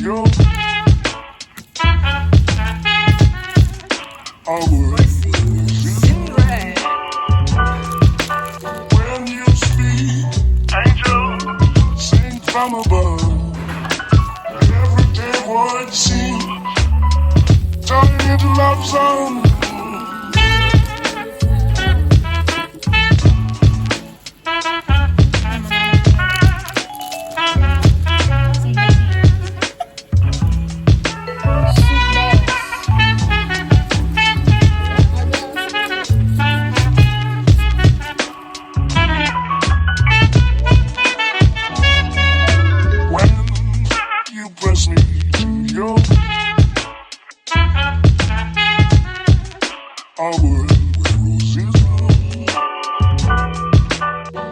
you. I would when you speak, angel, sing from above. Everyday word seems turning into love song.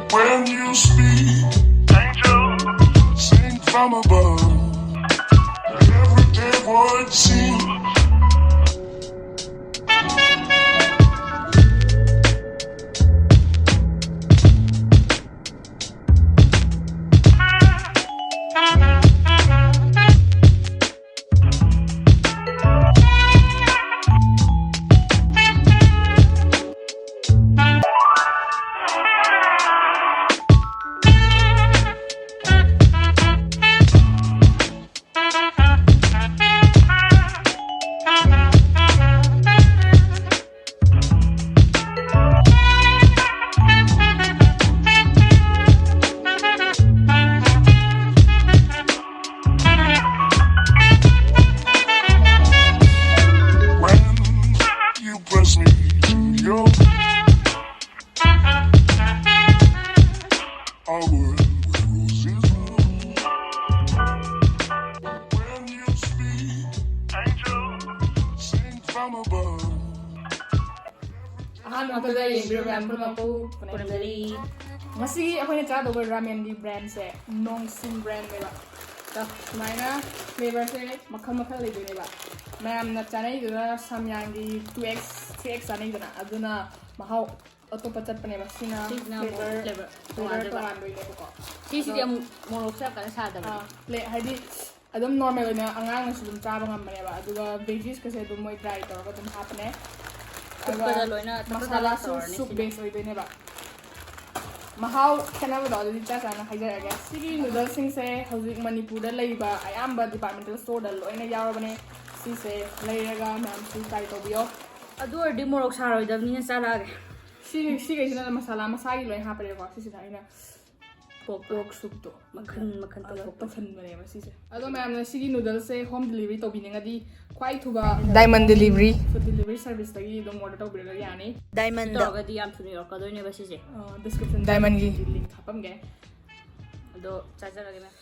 When you speak, angel, sing from above. Everyday word seems Masih aku ini cara double ramen di brand se NONGSHIM brand nih pak. Mana flavor se makal itu nih pak. Mana nak cara itu lah samyang di 2x 3x ane itu na. Aduna mahal atau pacat nih pak. Sina flavor pengan doi nih pokok. Sisi dia mau siap kan sadar. Hadi adum normal nih angang sebelum cara ngam nih pak. Aduna veggies kasi adum mau try itu adum hap nih. Masalah soup base itu nih pak. Mahal kenapa dulu di cara nak hajar aja. Sih noodles sing se hauzik Manipur dah lagi ba. Ayam ba departmental store dah lo. Ini jauh bane sih se lagi raga mam sih try to bio. Aduh di morok saro dah ni salah. Sih kayak gini masalah masagi lo yang apa deh kok sih dah ini. Pork soup tu. Makan tu pasan bane masih se. Aduh mam sih noodles se home delivery to bini ngadi. Quite tuba diamond delivery. Food delivery service lagi dong order to beli ya ni. Diamond tu agak diam tu ni orang kado ni basi se. Description diamond ki link apam ke. Aduh caca lagi na.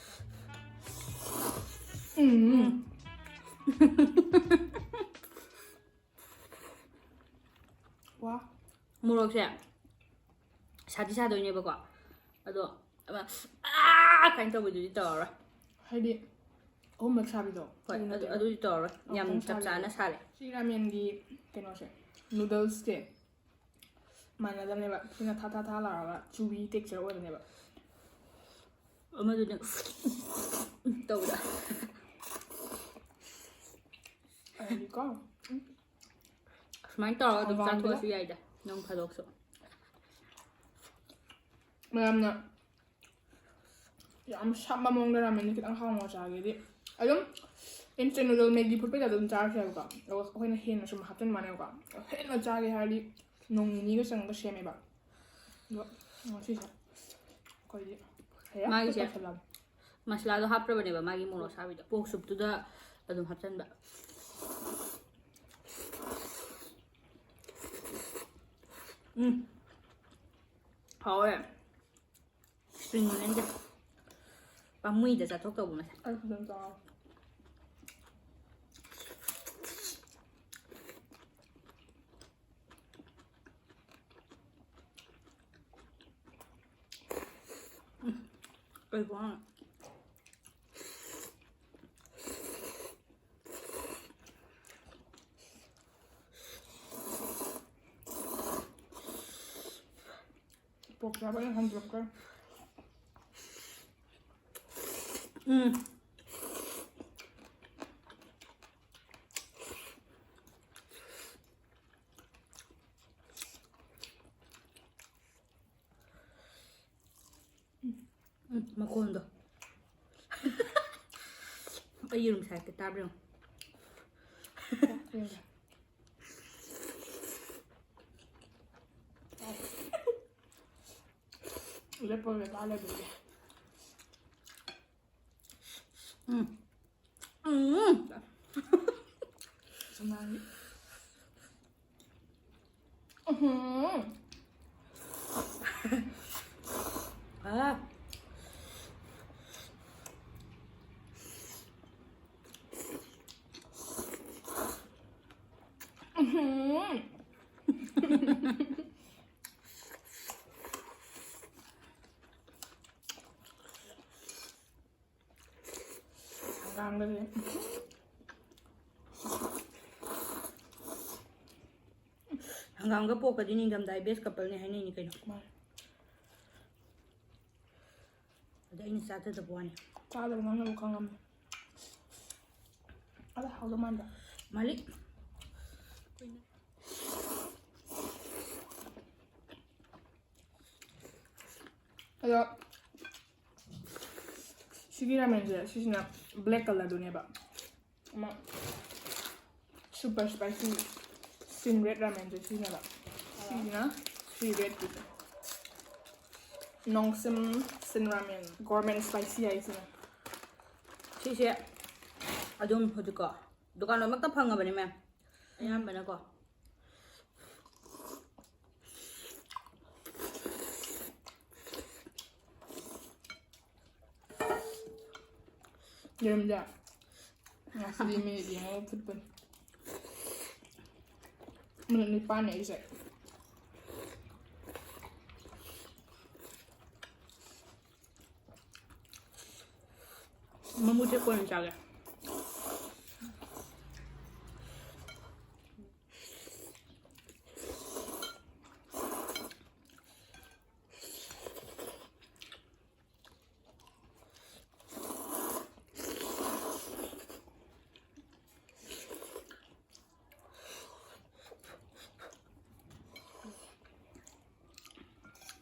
Wah. Morok se. Sado ni bawa. Aduh kain tu baju itu orang. Hadi. Oh, magsabi do. Aduh itu orang. Yang cap-capan sale. Si ramen di keno se. Noodles ke. Mana dah ni ba. Sina tha lah ba. Chewy texture orang ni ba. Amat tu ni. Tahu dah. Hadi kau. Semain tahu tu satu tu ya ida. Nong padok so. Macam na. Yang sama mong dah ramen ni kita angkau mau cari di. Ayam instant noodle Maggi pun pada dalam cari saya buka. Lalu aku ni hen macam hatan mana buka. Hen nak cari hari nong ini ke sang ke semi ba. Dua masih sah. Kau ini. Magi sih. Masalah tu apa benda ba? Magi mula sabi dah. Pork soup tu dah adum hatan ba. Hao eh. Spring onion je. Pamui dah jatuh tu bukan? Aku dah tahu. Buang. Pork apa yang hand blocker? ꯑꯩ ꯌꯦꯔꯨꯝ ꯁꯥꯏꯀꯦ ꯇꯥꯕ꯭ꯔꯣ ꯂꯦꯞꯄꯒ ꯆꯥꯂꯦ ꯑꯗꯨꯗꯤ ꯁꯨꯃꯥꯏꯅ 아 강강들이 한강가 뽀까지 닝감다이 베스 커플네 하이니 그냥 ꯑꯗ ꯑꯩꯅ ꯆꯥꯗꯗꯕ ꯋꯥꯅꯤ ꯆꯥꯗꯕ ꯅꯪꯅꯕꯨ ꯈꯪꯉꯝꯃꯦ ꯑꯗ ꯍꯥꯎꯗꯧ ꯃꯥꯟꯕ ꯃꯥꯂꯤꯛ ꯑꯗꯣ 시기 라면제 시시나 블랙 컬러도네바 아마 슈퍼 스파이시 신 레드 라면제 시나가 시나 시 레드 농심 신 라면 gourmet spicy 아이스나 시시 ꯑꯗꯨꯝ ꯍꯧꯖꯤꯛꯀꯣ ꯗꯨꯀꯥꯟ ꯑꯃꯛꯇ ꯐꯪꯉꯕꯅꯤ ꯃꯦꯝ ꯑꯌꯥꯝꯕꯅꯀꯣ 여러분들 ngasihin minit yung football minit ni pan isa mamuti ko ng saga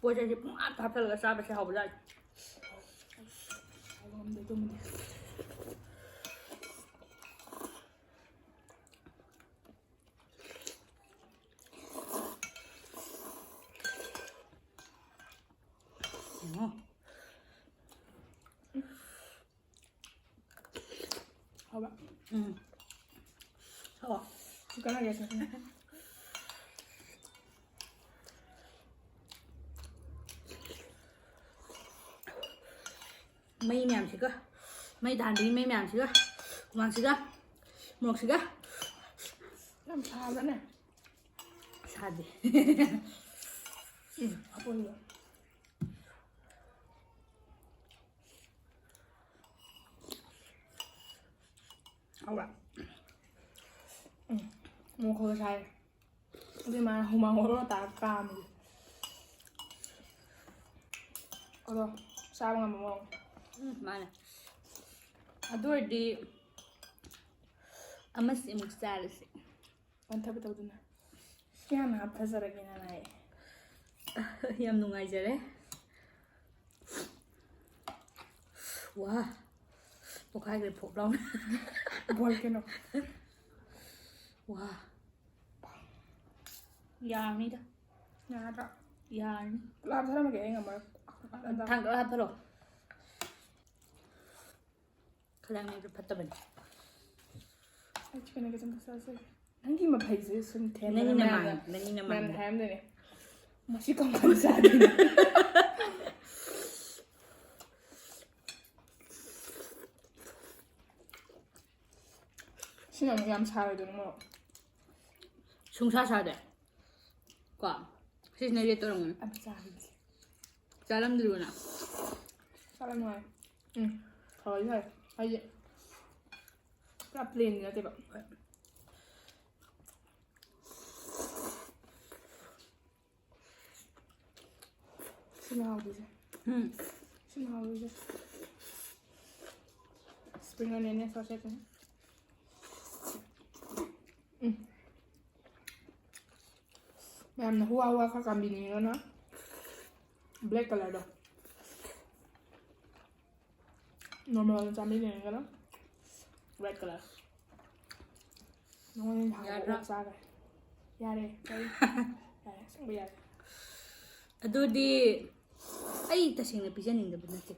ꯄꯣꯠꯆꯩꯁꯦ ꯄꯨꯡꯍꯥꯞ ꯍꯥꯞꯆꯜꯂꯒ ꯆꯥꯕꯁꯦ ꯍꯥꯎꯕꯖꯥꯠꯅꯤ haba 하와 bukan lagi sih mây mèm xí cơ mây đàn đi mây mèm xí cơ hoàng xí cơ một xí cơ làm sao nữa nè sao đi apa nữa 하와 mua khô sai nhưng mà hôm nào nó tạo cam gì rồi sao mà ngon 마네 아도르디 아마스 묵살스 안 타보다보드나 그냥 아파서라긴 하나에 얌 농아이저래 와 뭐가게 폭랑 뭘 깨노 와 야니다 야다 야 랍 사람에게 애가 말 당도 하더러 그랑이를 받다보니 치킨에게 좀 싸서 nanti mà phải giữ xuân thế nãy mà nãy làm mà thèm đây này mà chỉ còn con sao đi 신랑 얌 잘해 되는 거 숭사 사대 과 시스네리 또는 안 잘하지 사람 들구나 사람 ngoài thôi thôi hay lắp lên nữa thì bạn xin nào đi xin nào đi spring onion này sao sẽ thế làm hoa hoa các cảm biến nữa nó black color đâu normal cảm biến này cái đó red color น้องยังถามว่าซากันยาเลยใช่ยาส่งไปยา ꯑꯗꯨꯗꯤ ꯑꯩ ꯇꯁꯦꯡꯅ ꯄꯤꯖꯅꯤꯡꯗꯕ ꯅꯠꯇꯦ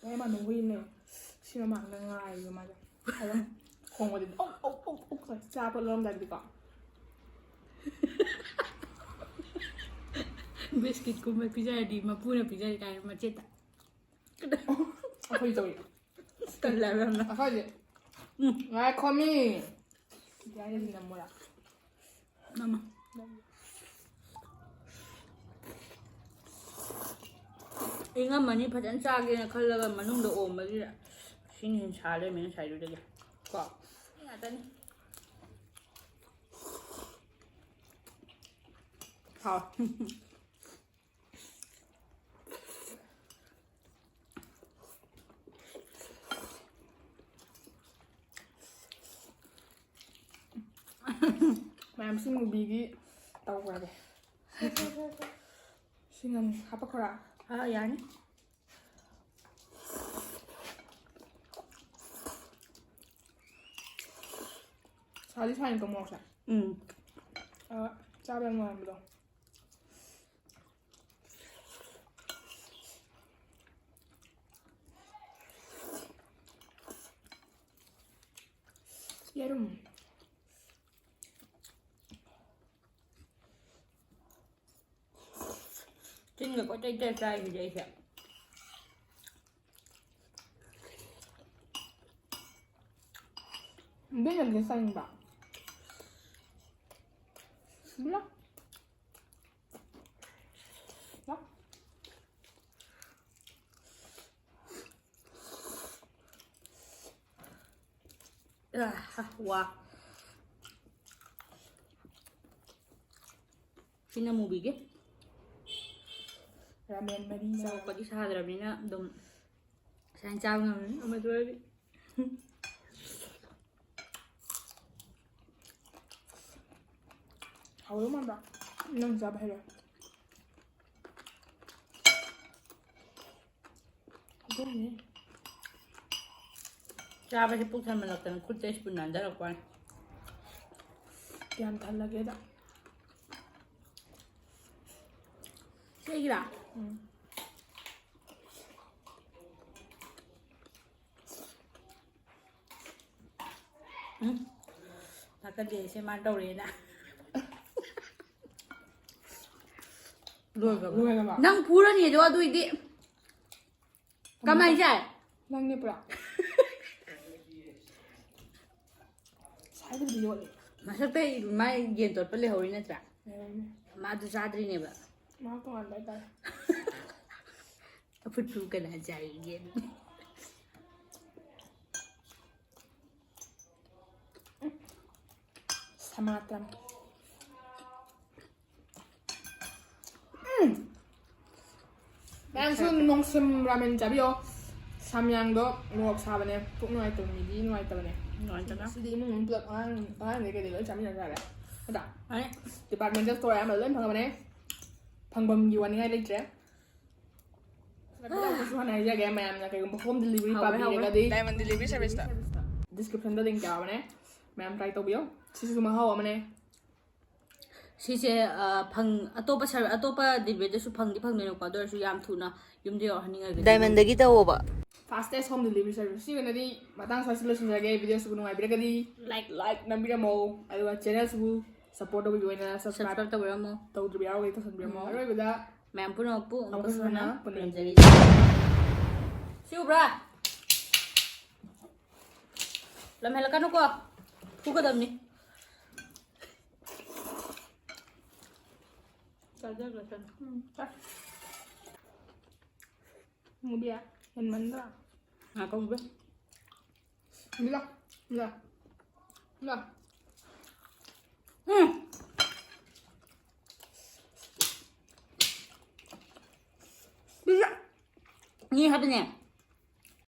Em mà mình win này xin mà mạng đang ngoài rồi mà thấy không không có đến ốc rồi cha con lông đặt đi cọ บิสกิตกูมาพิจารณาดีมาพูดนะพิจารณาการมาเจ็ดอ่ะ thôi rồi ตอนแรกแบบนั้น thôi gì ngay con mi giá như thế nào mua à มามาเองมันนี่พัฒนาจากเองเขาเรียกมันนุ่งโดโอมมาดิละชิ้นเห็นชาเลยไม่ใช่ดูดิเลย cọ นี่อะไรนี่ thôi mà em xin một bì cái tàu vào đây xin ngân hấp bắp ra อ่ะยานี่ sao đi sang công một sao อืม cha bên ngoài được dạ đúng จริงกับก็ใจใจอยู่ใจเสีย không biết làm cái xanh bảo biết đó ว้าชิ้นน้ำมูบิก ramen Maria เราปฏิชาแบบนี้นะดมแสงจ้าเงินเอามาด้วย hầu đúng không bạn nâng ra bay rồi cái gì จ้าไปที่ปุ๊กทำมันหลักแต่คุณเจสปุ่นนั่นได้หรอกวัน tiền thật là ghê đó ใช่กี่ล่ะ แล้วก็เดี๋ยวใช่ไหมเดาเลยนะรวยกับ rùi rồi bảo นั่งพูดแล้วนี่เดี๋ยวดูอีกดิกำลังใจ năng nghiệp rồi sai cái gì vậy มาสักเป้ไม่เย็นตัวไปเลยหัวนี่นะจ๊ะ này มาดูซาดรีเนี่ยแบบ má con ăn đấy tay พูดกันนะใจเย็น Samatan Đang xuân nông sim ramen 잡이요 삼양도 luộc sao bên em cũng ngoài từ mì đi ngoài từ này นอนจังนะ đi muốn được ăn này cái gì nữa chấm như này đấy đã ไอ้ departmental store em ở lên phòng bên em phòng bầm nhiều anh hay lên trẻ cái số này ra game em là cái home delivery papi cái đi diamond delivery service đó description đó link chào bên em mà em try tàu biếu xin xin mà hao bên em ชีเจพังอัตโตปะชาอัตโตปะดิเวดสุพังดิพังเนนกว่าด้วยสุยามทุนะยุมเดียวหันยังไงกัน Diamondagi tawba. fastest home delivery service sih kan tadi matang sosial sebagai video sebelum ngapain tadi like nampilnya mau ada channel subu support dong juga ini subscribe สับตัวเรา tahu terbiar awal itu subscribe mau ada beda แม่ปุ่นเอาปุ๊ เอาปุ๊นะ ปุ่นจะดีชิวบราแล้วแม่ละกันนุกว่าพูดกันแบบนี้จะเลิกแล้วฉัน mau dia yang mana หาก็ไม่ bila bila bila นี่ครับเนี่ย